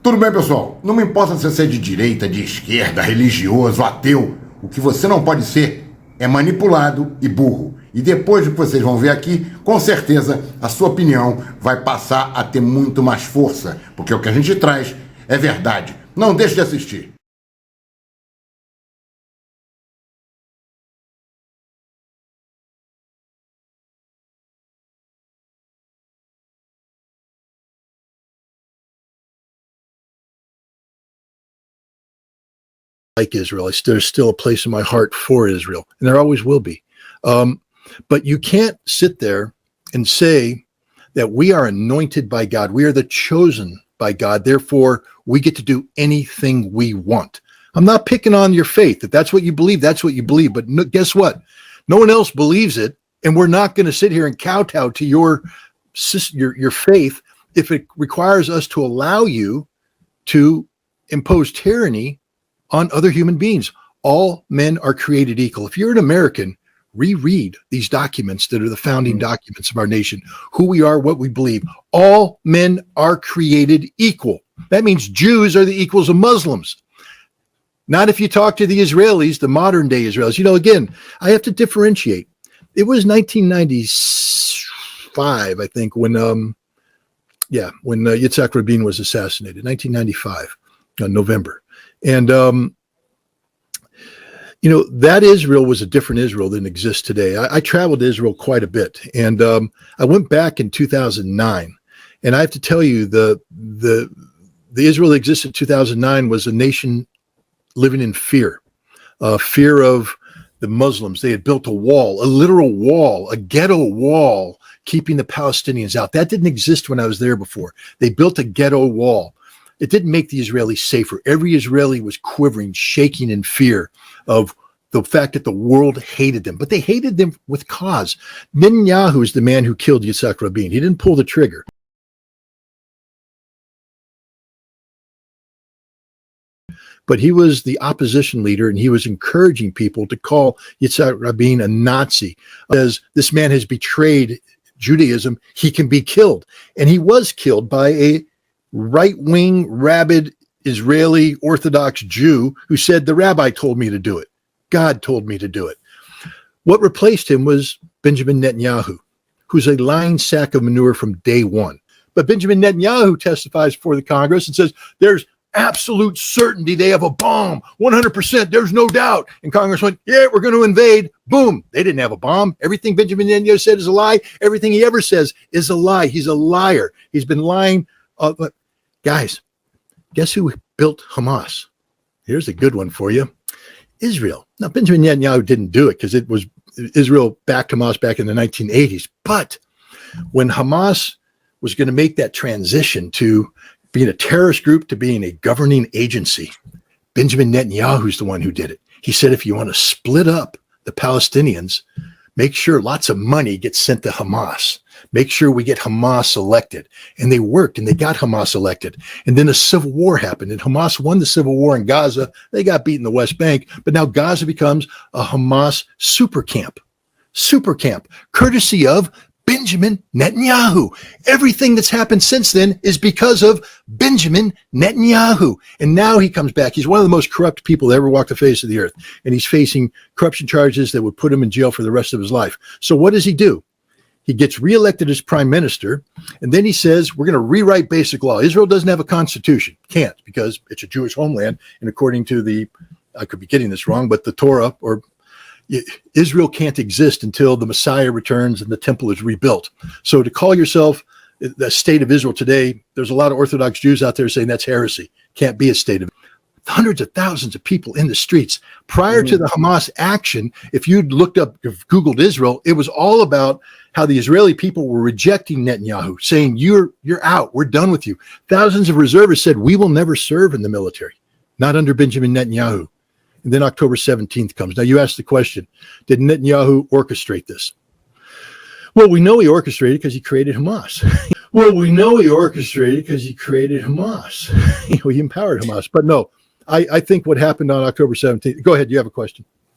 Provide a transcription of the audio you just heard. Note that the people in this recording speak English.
Tudo bem, pessoal? Não me importa se você é de direita, de esquerda, religioso, ateu. O que você não pode ser é manipulado e burro. E depois do que vocês vão ver aqui, com certeza a sua opinião vai passar a ter muito mais força, porque o que a gente traz é verdade. Não deixe de assistir. Like Israel. There's still a place in my heart for Israel, and there always will be. But you can't sit there and say that we are anointed by God. We are the chosen by God. Therefore, we get to do anything we want. I'm not picking on your faith. If that's what you believe, that's what you believe. But no, guess what? No one else believes it, and we're not going to sit here and kowtow to your faith if it requires us to allow you to impose tyranny on other human beings. All men are created equal. If you're an American, reread these documents that are the founding documents of our nation, who we are, what we believe. All men are created equal. That means Jews are the equals of Muslims. Not if you talk to the Israelis, the modern day Israelis. You know, again, I have to differentiate. It was 1995, I think, when Yitzhak Rabin was assassinated, 1995, November. And, that Israel was a different Israel than exists today. I traveled to Israel quite a bit, and I went back in 2009. And I have to tell you, the Israel that existed in 2009 was a nation living in fear of the Muslims. They had built a wall, a literal wall, a ghetto wall, keeping the Palestinians out. That didn't exist when I was there before. They built a ghetto wall. It didn't make the Israelis safer. Every Israeli was quivering, shaking in fear of the fact that the world hated them. But they hated them with cause. Netanyahu is the man who killed Yitzhak Rabin. He didn't pull the trigger. But he was the opposition leader, and he was encouraging people to call Yitzhak Rabin a Nazi. As this man has betrayed Judaism, he can be killed. And he was killed by a right-wing, rabid Israeli Orthodox Jew who said, the rabbi told me to do it. God told me to do it. What replaced him was Benjamin Netanyahu, who's a lying sack of manure from day one. But Benjamin Netanyahu testifies before the Congress and says, there's absolute certainty they have a bomb, 100%, there's no doubt. And Congress went, yeah, we're going to invade. Boom, they didn't have a bomb. Everything Benjamin Netanyahu said is a lie. Everything he ever says is a lie. He's a liar. He's been lying. But guys, guess who built Hamas? Here's a good one for you. Israel. Now, Benjamin Netanyahu didn't do it because it was Israel backed Hamas back in the 1980s. But when Hamas was going to make that transition to being a terrorist group to being a governing agency, Benjamin Netanyahu is the one who did it. He said, if you want to split up the Palestinians, make sure lots of money gets sent to Hamas. Make sure we get Hamas elected. And they worked, and they got Hamas elected. And then a civil war happened, and Hamas won the civil war in Gaza. They got beat in the West Bank, but now Gaza becomes a Hamas super camp, courtesy of Benjamin Netanyahu. Everything that's happened since then is because of Benjamin Netanyahu. And now he comes back. He's one of the most corrupt people that ever walked the face of the earth. And he's facing corruption charges that would put him in jail for the rest of his life. So what does he do? He gets reelected as prime minister, and then he says, we're going to rewrite basic law. Israel doesn't have a constitution. Can't, because it's a Jewish homeland. And according to I could be getting this wrong, but the Torah, or Israel can't exist until the Messiah returns and the temple is rebuilt. So to call yourself the state of Israel today, there's a lot of Orthodox Jews out there saying that's heresy. Can't be a state of hundreds of thousands of people in the streets. Prior to the Hamas action, if you'd Googled Israel, it was all about how the Israeli people were rejecting Netanyahu, saying, you're out, we're done with you. Thousands of reservists said, we will never serve in the military, not under Benjamin Netanyahu. And then October 17th comes. Now you ask the question, did Netanyahu orchestrate this? Well, we know he orchestrated because he created Hamas. He empowered Hamas. But no, I think what happened on October 17th, go ahead, you have a question.